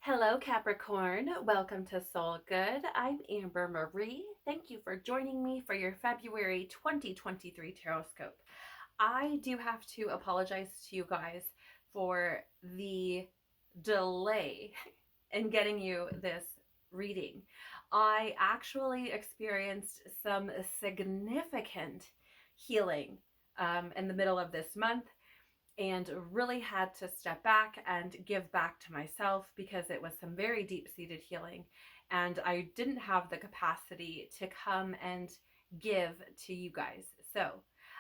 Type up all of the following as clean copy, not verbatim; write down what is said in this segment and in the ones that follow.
Hello, Capricorn. Welcome to Soul Good. I'm Amber Marie. Thank you for joining me for your February 2023 Tarotscope. I do have to apologize to you guys for the delay in getting you this reading. I actually experienced some significant healing in the middle of this month and really had to step back and give back to myself because it was some very deep-seated healing, and I didn't have the capacity to come and give to you guys. So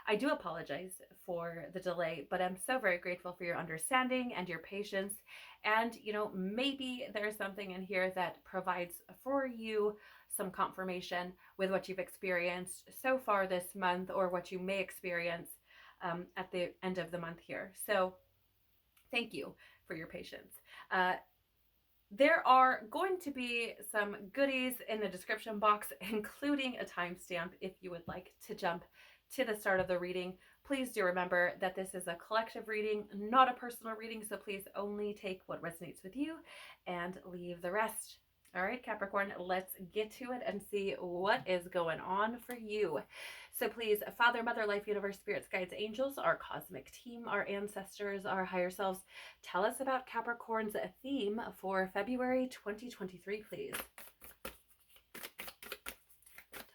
I do apologize for the delay, but I'm so very grateful for your understanding and your patience. And maybe there's something in here that provides for you some confirmation with what you've experienced so far this month, or what you may experience at the end of the month here. So thank you for your patience. There are going to be some goodies in the description box, including a timestamp if you would like to jump to the start of the reading. Please do remember that this is a collective reading, not a personal reading, so please only take what resonates with you and leave the rest. All right, Capricorn, let's get to it and see what is going on for you. So please, Father, Mother, Life, Universe, Spirits, Guides, Angels, our cosmic team, our ancestors, our higher selves, tell us about Capricorn's theme for February 2023, please.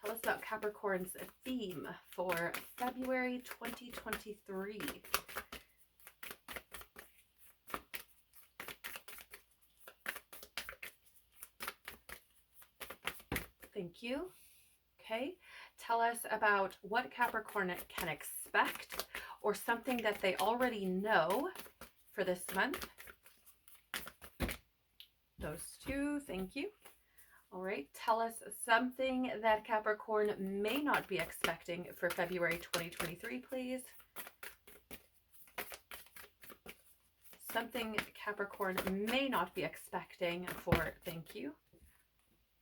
Tell us about Capricorn's theme for February 2023. Thank you. Okay. Tell us about what Capricorn can expect, or something that they already know for this month. Those two. Thank you. All right. Tell us something that Capricorn may not be expecting for February 2023, please. Something Capricorn may not be expecting for, thank you.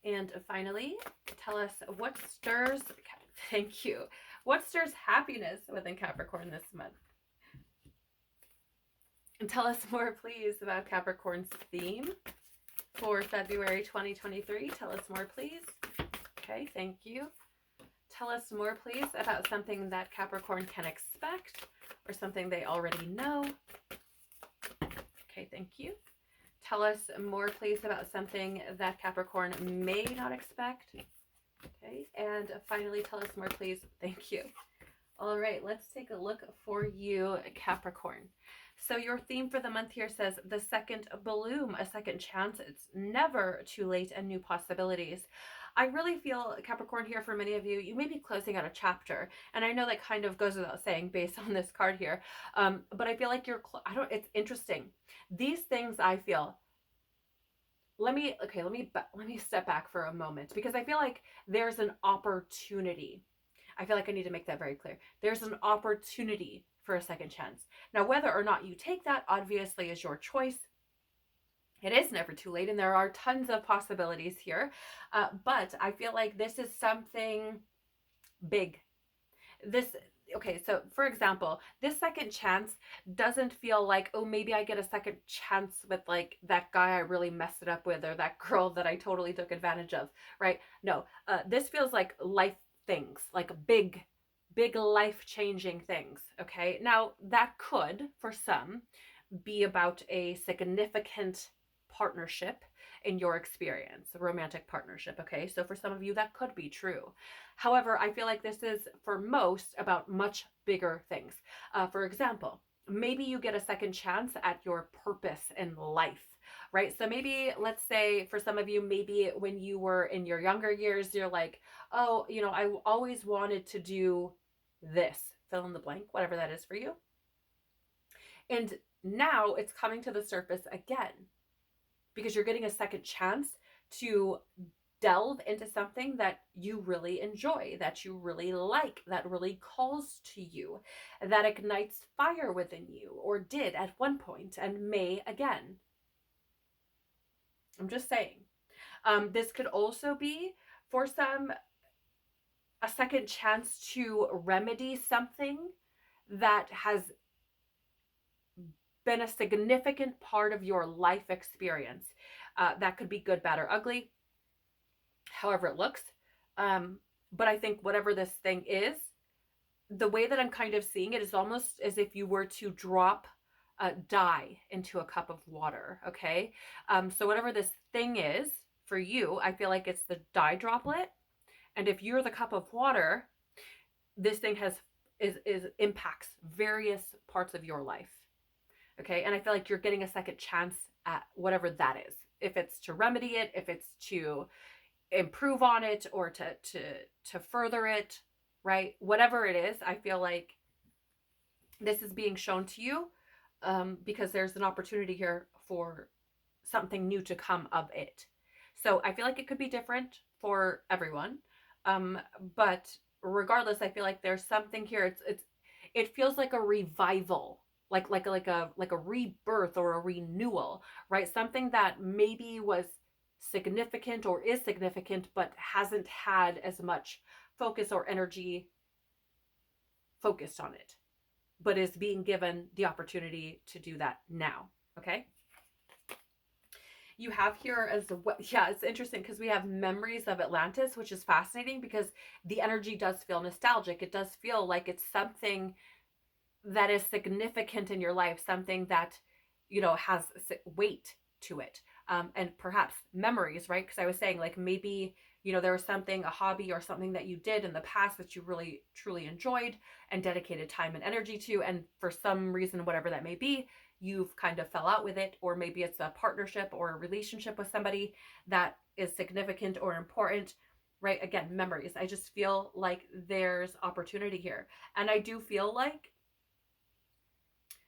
And finally, tell us what stirs, thank you, what stirs happiness within Capricorn this month. And tell us more, please, about Capricorn's theme for February 2023. Tell us more, please. Okay, thank you. Tell us more, please, about something that Capricorn can expect, or something they already know. Okay, thank you. Tell us more, please, about something that Capricorn may not expect. Okay, and finally, tell us more, please. Thank you. All right, let's take a look for you, Capricorn. So your theme for the month here says the second bloom, a second chance. It's never too late, and new possibilities. I really feel, Capricorn, here for many of you, you may be closing out a chapter, and I know that kind of goes without saying based on this card here, but I feel like you're, it's interesting. These things I feel, let me step back for a moment, because I feel like there's an opportunity. I feel like I need to make that very clear. There's an opportunity for a second chance. Now, whether or not you take that, obviously, is your choice. It is never too late, and there are tons of possibilities here. But I feel like this is something big. Okay, so for example, this second chance doesn't feel like, oh, maybe I get a second chance with like that guy I really messed it up with, or that girl that I totally took advantage of, right? No, this feels like life things, like big life-changing things, okay? Now, that could, for some, be about a significant partnership in your experience, a romantic partnership, okay? So for some of you, that could be true. However, I feel like this is, for most, about much bigger things. For example, maybe you get a second chance at your purpose in life, right? So maybe, let's say, for some of you, maybe when you were in your younger years, you're like, oh, I always wanted to do this, fill in the blank, whatever that is for you. And now it's coming to the surface again, because you're getting a second chance to delve into something that you really enjoy, that you really like, that really calls to you, that ignites fire within you, or did at one point and may again. I'm just saying. This could also be, for some, a second chance to remedy something that has been a significant part of your life experience. That could be good, bad, or ugly, however it looks. But I think whatever this thing is, the way that I'm kind of seeing it is almost as if you were to drop a dye into a cup of water, okay? So whatever this thing is for you, I feel like it's the dye droplet. And if you're the cup of water, this thing is impacts various parts of your life, okay? And I feel like you're getting a second chance at whatever that is. If it's to remedy it, if it's to improve on it, or to further it, right? Whatever it is, I feel like this is being shown to you, because there's an opportunity here for something new to come of it. So I feel like it could be different for everyone, but regardless, I feel like there's something here. It feels like a revival, like a rebirth or a renewal, right? Something that maybe was significant or is significant, but hasn't had as much focus or energy focused on it, but is being given the opportunity to do that now. Okay. You have here as well, yeah, it's interesting because we have memories of Atlantis, which is fascinating because the energy does feel nostalgic. It does feel like it's something that is significant in your life, something that, you know, has weight to it. And perhaps memories, right? Because I was saying, like, maybe, you know, there was something, a hobby or something that you did in the past that you really truly enjoyed and dedicated time and energy to, and for some reason, whatever that may be, you've kind of fell out with it, or maybe it's a partnership or a relationship with somebody that is significant or important, right? Again, memories. I just feel like there's opportunity here. And I do feel like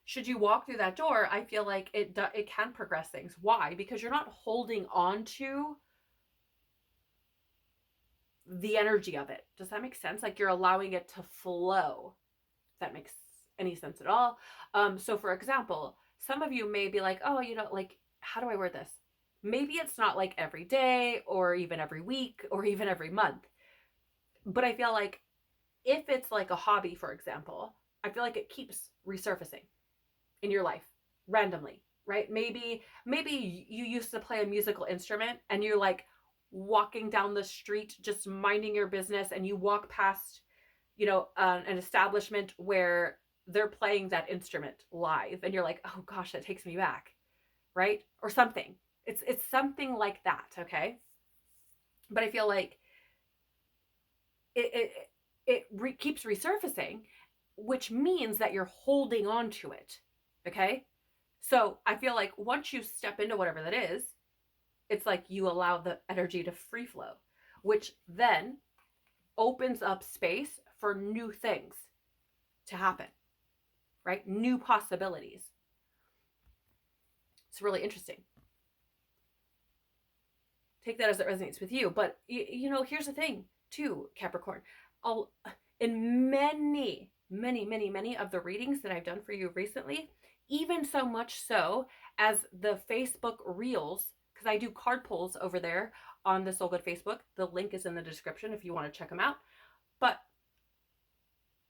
should you walk through that door, I feel like it can progress things. Why? Because you're not holding on to the energy of it. Does that make sense? Like you're allowing it to flow. If that makes any sense at all. So for example, some of you may be like, oh, you know, like, how do I word this? Maybe it's not like every day or even every week or even every month. But I feel like if it's like a hobby, for example, I feel like it keeps resurfacing in your life randomly, right? Maybe you used to play a musical instrument and you're like walking down the street just minding your business, and you walk past, you know, an establishment where they're playing that instrument live, and you're like, oh gosh, that takes me back, right? Or something. It's something like that, okay? But I feel like it keeps resurfacing, which means that you're holding on to it. Okay. So I feel like once you step into whatever that is, it's like you allow the energy to free flow, which then opens up space for new things to happen, right? New possibilities. It's really interesting. Take that as it resonates with you. But, you know, here's the thing too, Capricorn. In many of the readings that I've done for you recently, even so much so as the Facebook Reels, because I do card pulls over there on the Soul Good Facebook. The link is in the description if you want to check them out. But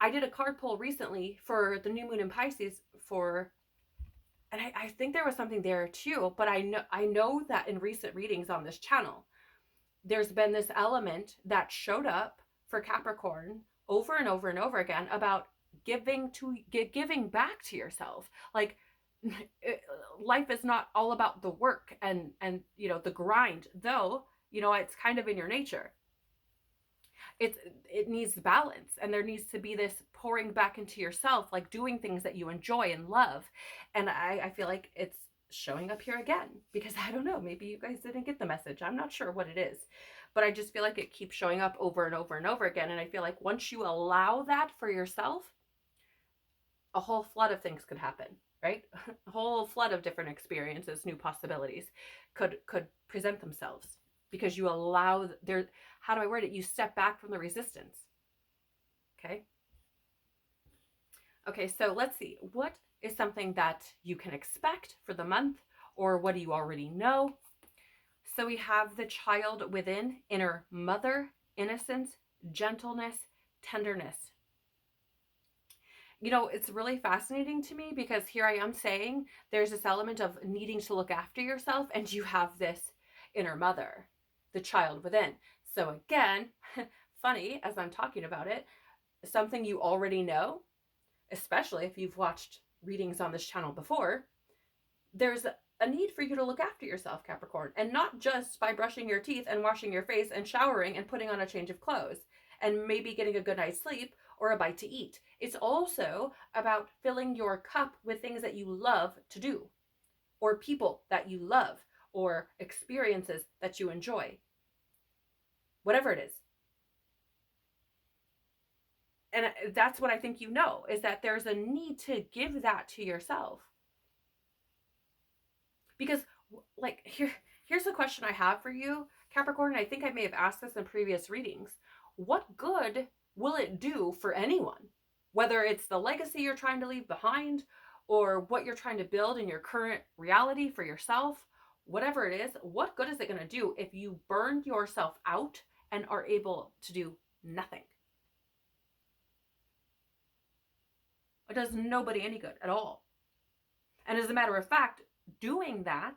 I did a card pull recently for the new moon in Pisces and I think there was something there too, but I know that in recent readings on this channel, there's been this element that showed up for Capricorn over and over and over again about giving back to yourself. Like life is not all about the work and you know, the grind, though, you know, it's kind of in your nature. It needs balance, and there needs to be this pouring back into yourself, like doing things that you enjoy and love. And I feel like it's showing up here again, because I don't know, maybe you guys didn't get the message. I'm not sure what it is, but I just feel like it keeps showing up over and over and over again. And I feel like once you allow that for yourself, a whole flood of things could happen, right? A whole flood of different experiences, new possibilities could present themselves, because you allow how do I word it? You step back from the resistance. Okay. Okay. So let's see. What is something that you can expect for the month, or what do you already know? So we have the child within, inner mother, innocence, gentleness, tenderness. You know, it's really fascinating to me because here I am saying there's this element of needing to look after yourself, and you have this inner mother, the child within. So again, funny as I'm talking about it, something you already know, especially if you've watched readings on this channel before, there's a need for you to look after yourself, Capricorn, and not just by brushing your teeth and washing your face and showering and putting on a change of clothes and maybe getting a good night's sleep or a bite to eat. It's also about filling your cup with things that you love to do, or people that you love, or experiences that you enjoy. Whatever it is. And that's what I think you know, is that there's a need to give that to yourself. Because, like, here's a question I have for you, Capricorn, and I think I may have asked this in previous readings. What good will it do for anyone? Whether it's the legacy you're trying to leave behind, or what you're trying to build in your current reality for yourself, whatever it is, what good is it going to do if you burn yourself out and are able to do nothing? It does nobody any good at all. And as a matter of fact, doing that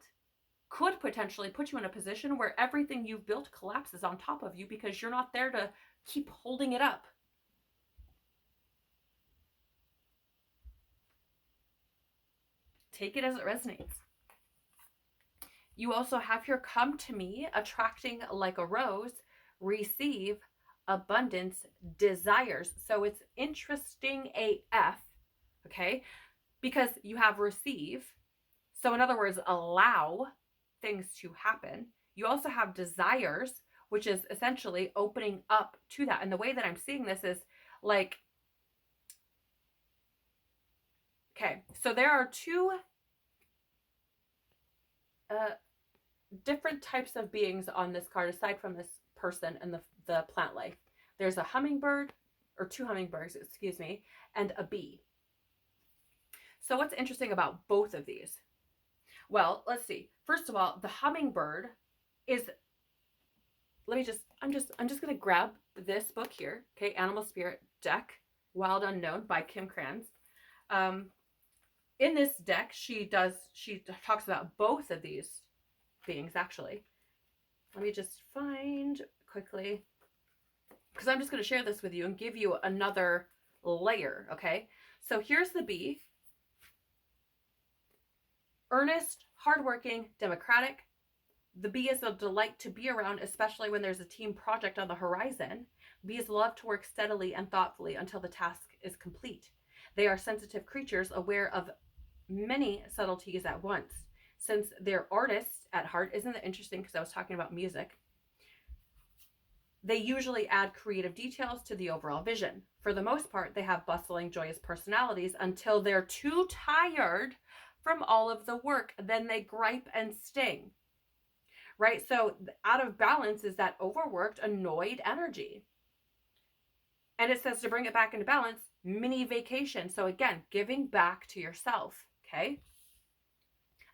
could potentially put you in a position where everything you've built collapses on top of you because you're not there to keep holding it up. Take it as it resonates. You also have here, come to me, attracting like a rose, receive abundance desires. So it's interesting AF, okay? Because you have receive. So in other words, allow things to happen. You also have desires, which is essentially opening up to that. And the way that I'm seeing this is like, okay, so there are two different types of beings on this card, aside from this person and the plant life. There's a hummingbird, or two hummingbirds, excuse me, and a bee. So what's interesting about both of these? Well, let's see. First of all, the hummingbird is, I'm just going to grab this book here. Okay. Animal Spirit Deck, Wild Unknown by Kim Kranz. In this deck, she talks about both of these beings, actually. Let me just find quickly, because I'm just going to share this with you and give you another layer. Okay. So here's the bee. Earnest, hardworking, democratic. The bee is a delight to be around, especially when there's a team project on the horizon. Bees love to work steadily and thoughtfully until the task is complete. They are sensitive creatures, aware of many subtleties at once. Since they're artists at heart, isn't that interesting? Because I was talking about music. They usually add creative details to the overall vision. For the most part, they have bustling, joyous personalities until they're too tired from all of the work. Then they gripe and sting, right? So out of balance is that overworked, annoyed energy. And it says to bring it back into balance, mini vacation. So again, giving back to yourself, okay?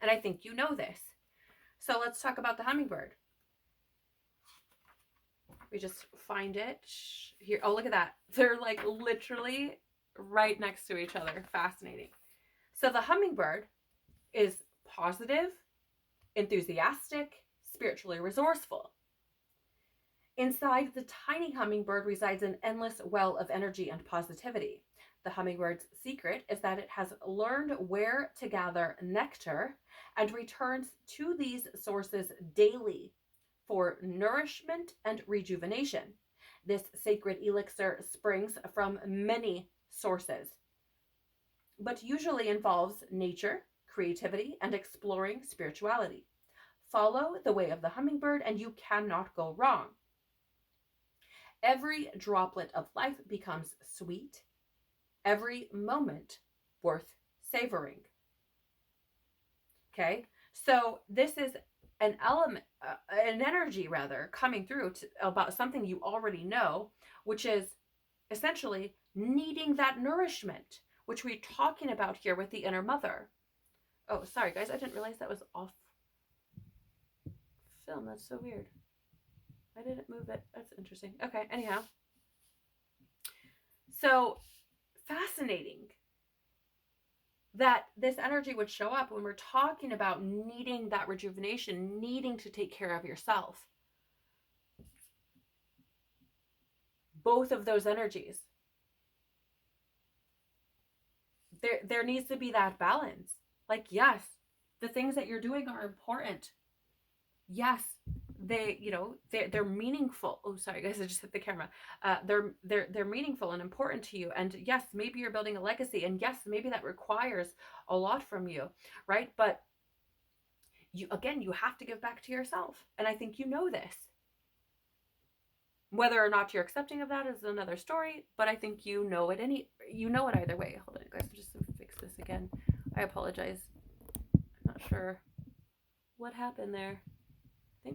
And I think you know this. So let's talk about the hummingbird. We just find it here. Oh, look at that. They're like literally right next to each other. Fascinating. So the hummingbird is positive, enthusiastic, spiritually resourceful. Inside the tiny hummingbird resides an endless well of energy and positivity. The hummingbird's secret is that it has learned where to gather nectar and returns to these sources daily for nourishment and rejuvenation. This sacred elixir springs from many sources, but usually involves nature, creativity, and exploring spirituality. Follow the way of the hummingbird and you cannot go wrong. Every droplet of life becomes sweet, every moment worth savoring. Okay, so this is an element, an energy rather, coming through about something you already know, which is essentially needing that nourishment, which we're talking about here with the inner mother. Oh, sorry guys, I didn't realize that was off film. That's so weird. I didn't move it. That's interesting. Okay, anyhow. So fascinating. that this energy would show up when we're talking about needing that rejuvenation, needing to take care of yourself. Both of those energies. There needs to be that balance. Like, yes, the things that you're doing are important. Yes, they're meaningful. Oh, sorry guys, I just hit the camera. They're meaningful and important to you. And yes, maybe you're building a legacy, and yes, maybe that requires a lot from you, right? But you have to give back to yourself. And I think you know this. Whether or not you're accepting of that is another story, but I think you know it either way. Hold on, guys, I'm just gonna fix this again. I apologize. I'm not sure what happened there. I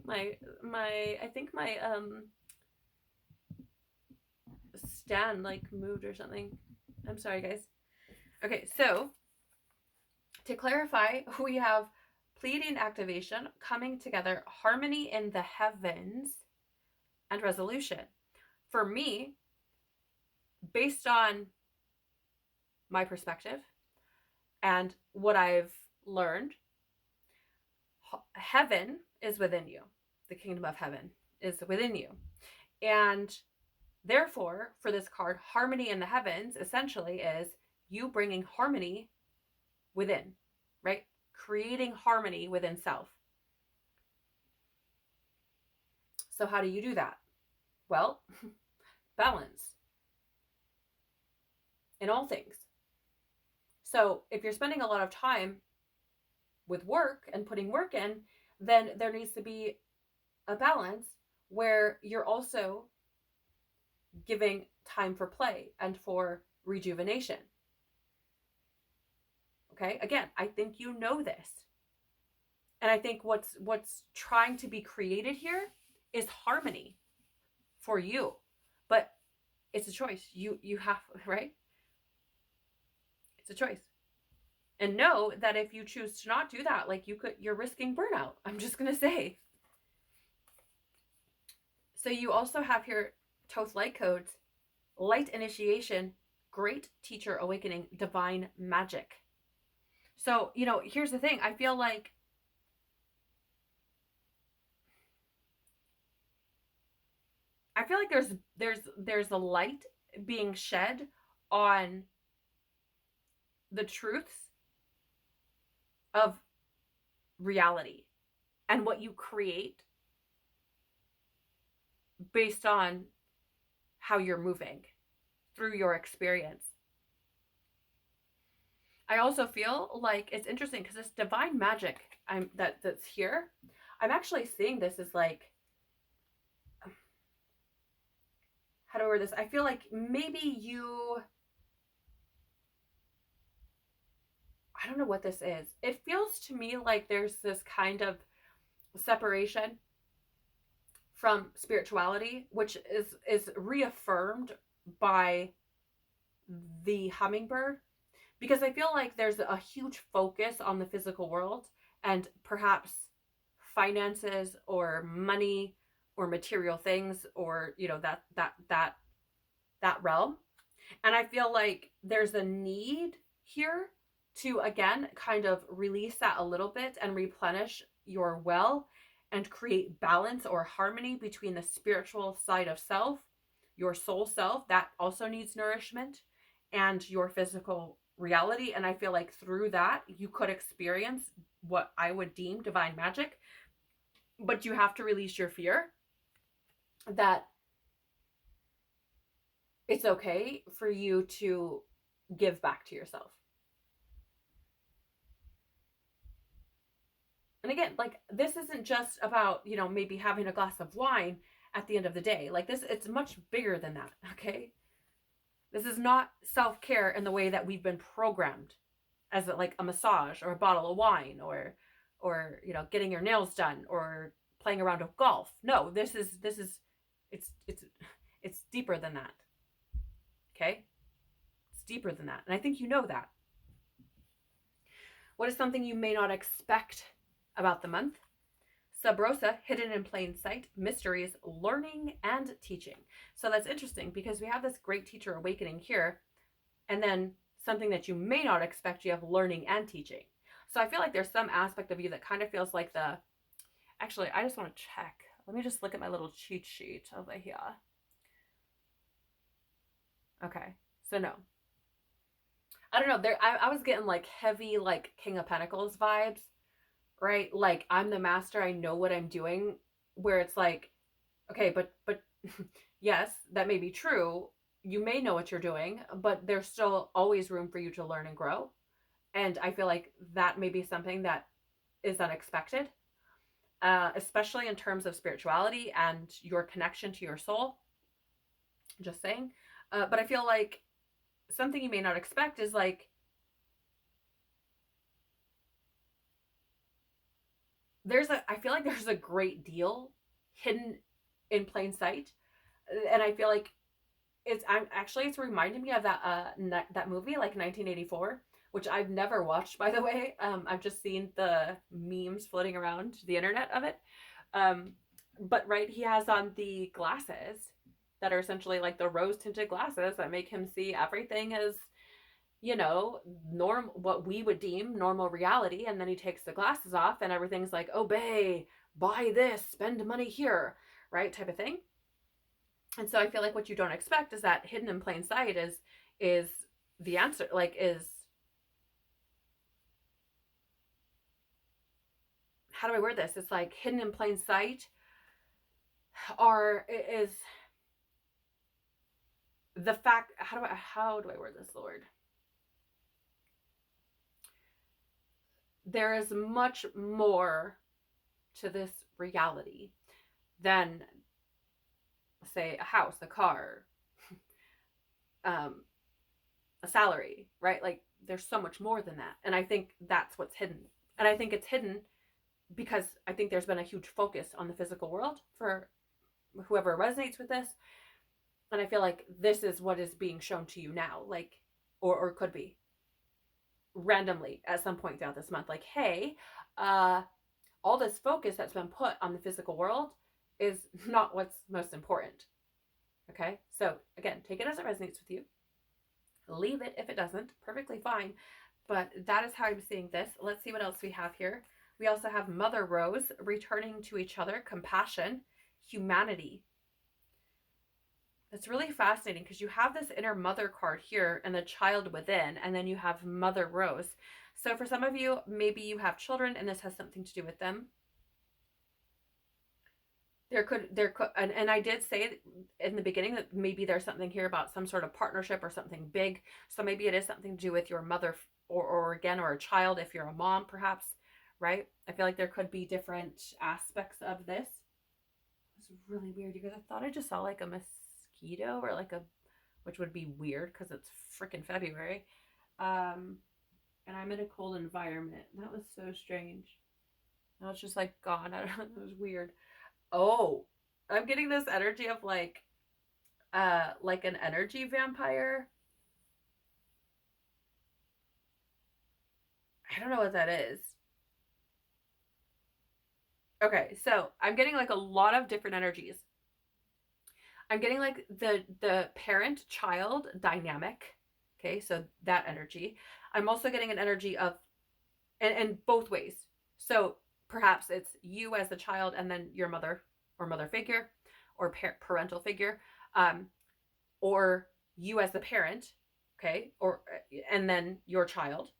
think my stand like moved or something. I'm sorry, guys. Okay, so to clarify, we have Pleiadian activation, coming together, harmony in the heavens, and resolution. For me, based on my perspective and what I've learned, heaven is within you. The kingdom of heaven is within you. And therefore, for this card, harmony in the heavens essentially is you bringing harmony within, right? Creating harmony within self. So how do you do that? Well, balance in all things. So if you're spending a lot of time with work and putting work in, then there needs to be a balance where you're also giving time for play and for rejuvenation. Okay, again, I think you know this. And I think what's trying to be created here is harmony for you. But it's a choice. You have, right? It's a choice. And know that if you choose to not do that, like you're risking burnout. I'm just going to say. So you also have here Thoth light codes, light initiation, great teacher awakening, divine magic. So, here's the thing. I feel like there's a light being shed on the truths of reality and what you create based on how you're moving through your experience. I also feel like it's interesting because this divine magic that's here, I'm actually seeing this as like, how do I word this? I feel like maybe I don't know what this is. It feels to me like there's this kind of separation from spirituality, which is reaffirmed by the hummingbird, because I feel like there's a huge focus on the physical world and perhaps finances or money or material things or that realm. And I feel like there's a need here to again kind of release that a little bit and replenish your well and create balance or harmony between the spiritual side of self, your soul self, that also needs nourishment, and your physical reality. And I feel like through that you could experience what I would deem divine magic, but you have to release your fear that it's okay for you to give back to yourself. And again, like, this isn't just about, maybe having a glass of wine at the end of the day. Like this, it's much bigger than that, okay? This is not self-care in the way that we've been programmed as like a massage or a bottle of wine or getting your nails done or playing a round of golf. No, it's deeper than that. Okay? It's deeper than that. And I think you know that. What is something you may not expect about the month? Sub rosa, hidden in plain sight, mysteries, learning, and teaching. So that's interesting because we have this great teacher awakening here. And then something that you may not expect, you have learning and teaching. So I feel like there's some aspect of you that kind of feels like actually, I just want to check. Let me just look at my little cheat sheet over here. Okay, so no. I don't know. I was getting like heavy, like King of Pentacles vibes, right? Like I'm the master. I know what I'm doing. Where it's like, okay, but yes, that may be true. You may know what you're doing, but there's still always room for you to learn and grow. And I feel like that may be something that is unexpected, especially in terms of spirituality and your connection to your soul. Just saying. But I feel like something you may not expect is like, I feel like there's a great deal hidden in plain sight. And I feel like it's reminding me of that movie, like 1984, which I've never watched, by the way. I've just seen the memes floating around the internet of it. But right, he has on the glasses that are essentially like the rose tinted glasses that make him see everything as, what we would deem normal reality. And then he takes the glasses off and everything's like, obey, buy this, spend money here, right? Type of thing. And so I feel like what you don't expect is that hidden in plain sight is the answer, like how do I word this? It's like hidden in plain sight is the fact, how do I word this, Lord? There is much more to this reality than, say, a house, a car, a salary, right? Like there's so much more than that. And I think that's what's hidden. And I think it's hidden because I think there's been a huge focus on the physical world for whoever resonates with this. And I feel like this is what is being shown to you now, like, or could be randomly at some point throughout this month. Like, hey, all this focus that's been put on the physical world is not what's most important. Okay, so again, take it as it resonates with you. Leave it if it doesn't, perfectly fine. But that is how I'm seeing this. Let's see what else we have here. We also have Mother Rose, returning to each other, compassion, humanity. It's really fascinating because you have this inner mother card here and the child within, and then you have Mother Rose. So for some of you, maybe you have children and this has something to do with them. There could, and I did say in the beginning that maybe there's something here about some sort of partnership or something big. So maybe it is something to do with your mother or a child if you're a mom, perhaps, right? I feel like there could be different aspects of this. It's really weird, you guys. I thought I just saw like a mosquito or like which would be weird because it's freaking February. And I'm in a cold environment. That was so strange. Now it's just like gone. I don't know. It was weird. Oh, I'm getting this energy of like an energy vampire. I don't know what that is. Okay, so I'm getting like a lot of different energies. I'm getting like the parent-child dynamic. Okay, so that energy. I'm also getting an energy of, and both ways. So perhaps it's you as the child and then your mother or mother figure or parental figure, or you as the parent, okay, and then your child,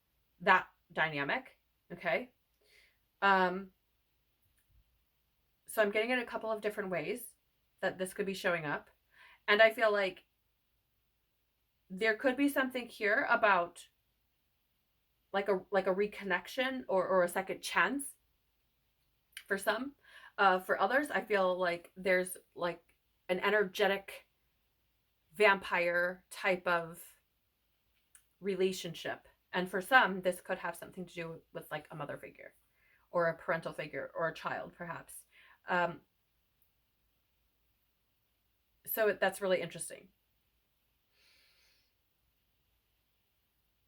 that dynamic, okay. So I'm getting it a couple of different ways that this could be showing up. And I feel like there could be something here about like a reconnection or a second chance for some. For others, I feel like there's like an energetic vampire type of relationship. And for some, this could have something to do with like a mother figure or a parental figure or a child, perhaps. So that's really interesting.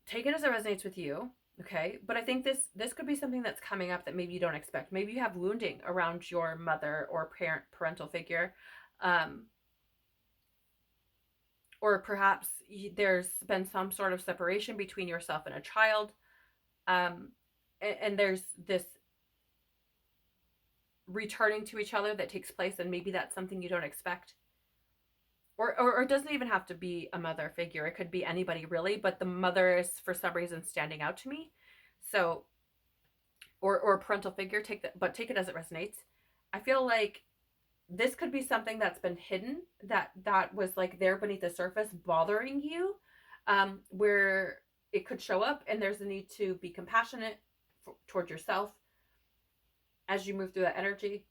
Take it as it resonates with you, okay? But I think this could be something that's coming up that maybe you don't expect. Maybe you have wounding around your mother or parental figure, or or perhaps there's been some sort of separation between yourself and a child. And there's this returning to each other that takes place, and maybe that's something you don't expect. Or it doesn't even have to be a mother figure. It could be anybody really, but the mother is for some reason standing out to me. So, or a parental figure, take it as it resonates. I feel like this could be something that's been hidden, that was like there beneath the surface bothering you, where it could show up, and there's a need to be compassionate towards yourself as you move through that energy.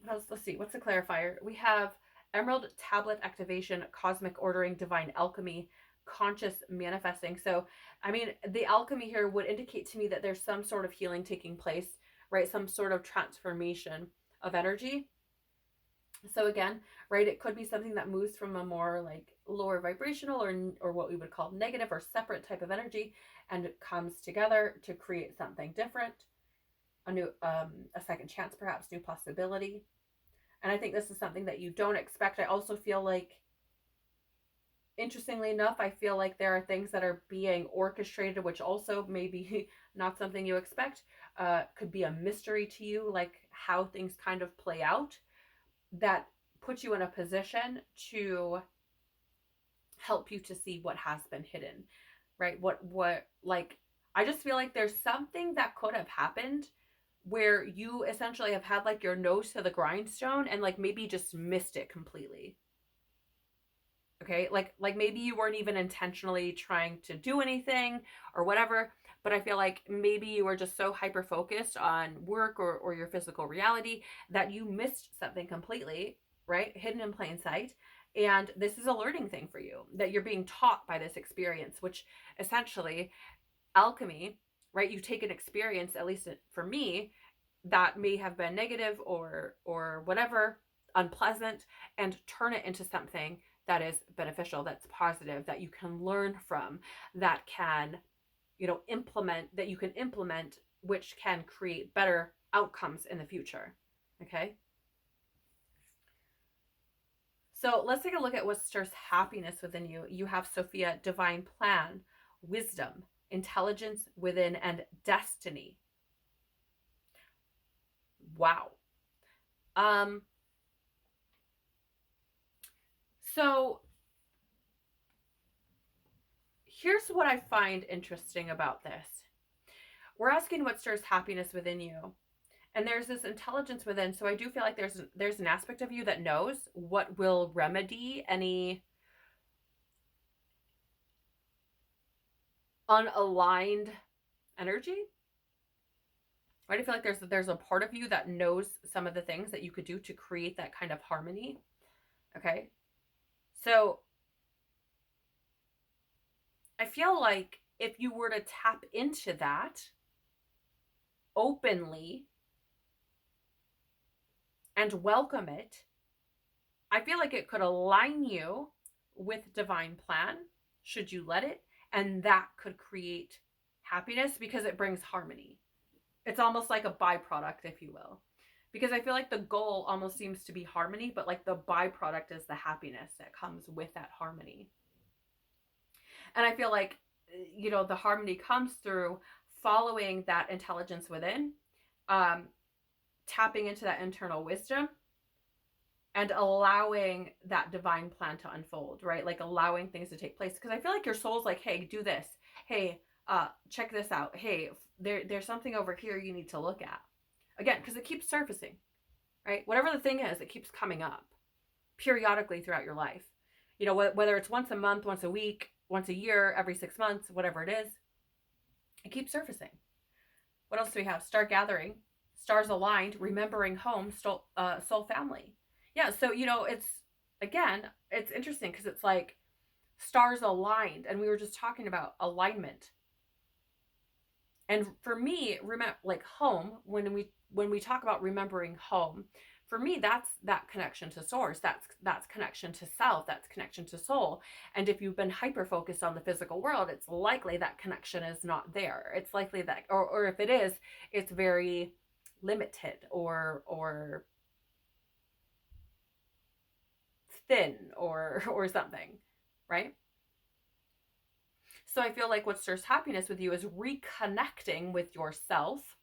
Let's see, what's the clarifier? We have Emerald Tablet Activation, Cosmic Ordering, Divine Alchemy, Conscious Manifesting. So, I mean, the alchemy here would indicate to me that there's some sort of healing taking place, right? Some sort of transformation of energy. So again, right, it could be something that moves from a more like lower vibrational or what we would call negative or separate type of energy, and it comes together to create something different, a new, a second chance, perhaps new possibility. And I think this is something that you don't expect. I also feel like, interestingly enough, I feel like there are things that are being orchestrated, which also maybe not something you expect. Could be a mystery to you, like how things kind of play out, that puts you in a position to help you to see what has been hidden, right? What, like, I just feel like there's something that could have happened where you essentially have had like your nose to the grindstone and like maybe just missed it completely. Okay, like maybe you weren't even intentionally trying to do anything or whatever, but I feel like maybe you were just so hyper focused on work or your physical reality that you missed something completely, right? Hidden in plain sight. And this is a learning thing for you, that you're being taught by this experience, which essentially alchemy, right? You take an experience, at least for me, that may have been negative or whatever, unpleasant, and turn it into something that is beneficial, that's positive, that you can learn from, that can, implement, which can create better outcomes in the future. Okay. So let's take a look at what stirs happiness within you. You have Sophia, divine plan, wisdom, intelligence within, and destiny. Wow. So here's what I find interesting about this. We're asking what stirs happiness within you. And there's this intelligence within. So I do feel like there's an aspect of you that knows what will remedy any unaligned energy. Right? I feel like there's a part of you that knows some of the things that you could do to create that kind of harmony. Okay. So I feel like if you were to tap into that openly and welcome it, I feel like it could align you with divine plan, should you let it, and that could create happiness because it brings harmony. It's almost like a byproduct, if you will. Because I feel like the goal almost seems to be harmony, but like the byproduct is the happiness that comes with that harmony. And I feel like, the harmony comes through following that intelligence within, tapping into that internal wisdom, and allowing that divine plan to unfold, right? Like allowing things to take place. Because I feel like your soul's like, hey, do this. Hey, check this out. Hey, there's something over here you need to look at. Again, because it keeps surfacing, right? Whatever the thing is, it keeps coming up periodically throughout your life. Whether it's once a month, once a week, once a year, every 6 months, whatever it is, it keeps surfacing. What else do we have? Star gathering, stars aligned, remembering home, soul family. Yeah, so, it's interesting because it's like stars aligned, and we were just talking about alignment. And for me, like home, when we talk about remembering home, for me, that's that connection to source. That's connection to self. That's connection to soul. And if you've been hyper focused on the physical world, it's likely that connection is not there. It's likely that, or if it is, it's very limited or thin or something, right? So I feel like what stirs happiness with you is reconnecting with yourself,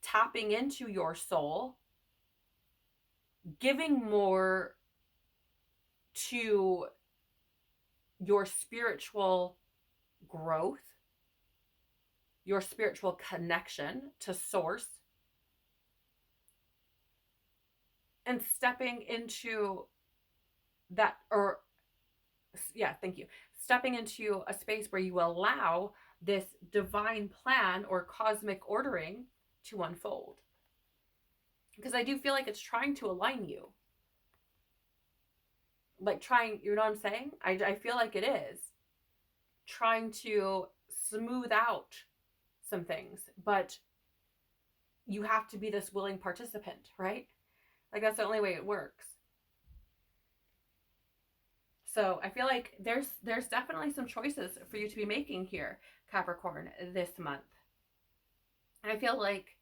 tapping into your soul, giving more to your spiritual growth, your spiritual connection to source, and stepping into that, or yeah, thank you. Stepping into a space where you allow this divine plan or cosmic ordering to unfold. Because I do feel like it's trying to align you. Like trying, you know what I'm saying? I feel like it is trying to smooth out some things, but you have to be this willing participant, right? Like that's the only way it works. So I feel like there's definitely some choices for you to be making here, Capricorn, this month. And I feel like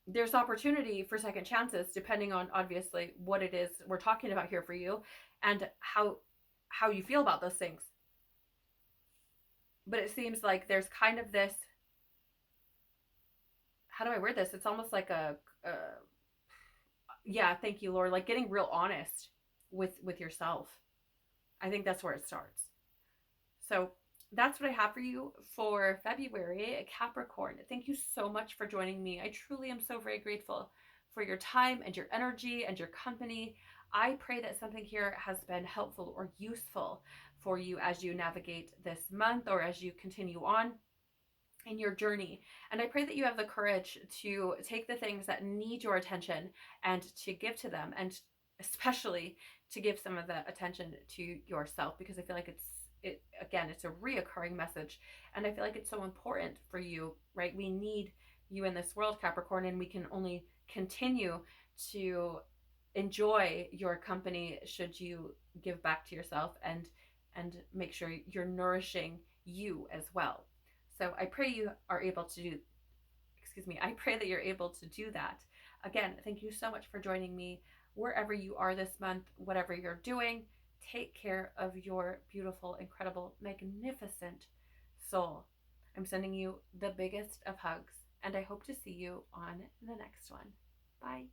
there's opportunity for second chances depending on obviously what it is we're talking about here for you and how you feel about those things. But it seems like there's kind of this, how do I word this? It's almost like yeah, thank you, Lord, like getting real honest with yourself. I think that's where it starts. So that's what I have for you for February, Capricorn. Thank you so much for joining me. I truly am so very grateful for your time and your energy and your company. I pray that something here has been helpful or useful for you as you navigate this month or as you continue on in your journey. And I pray that you have the courage to take the things that need your attention and to give to them, and especially to give some of the attention to yourself, because I feel like it's a reoccurring message, and I feel like it's so important for you, right? We need you in this world, Capricorn, and we can only continue to enjoy your company should you give back to yourself and make sure you're nourishing you as well. So I pray you are able to do, I pray that you're able to do that. Again, thank you so much for joining me wherever you are this month, whatever you're doing. Take care of your beautiful, incredible, magnificent soul. I'm sending you the biggest of hugs, and I hope to see you on the next one. Bye.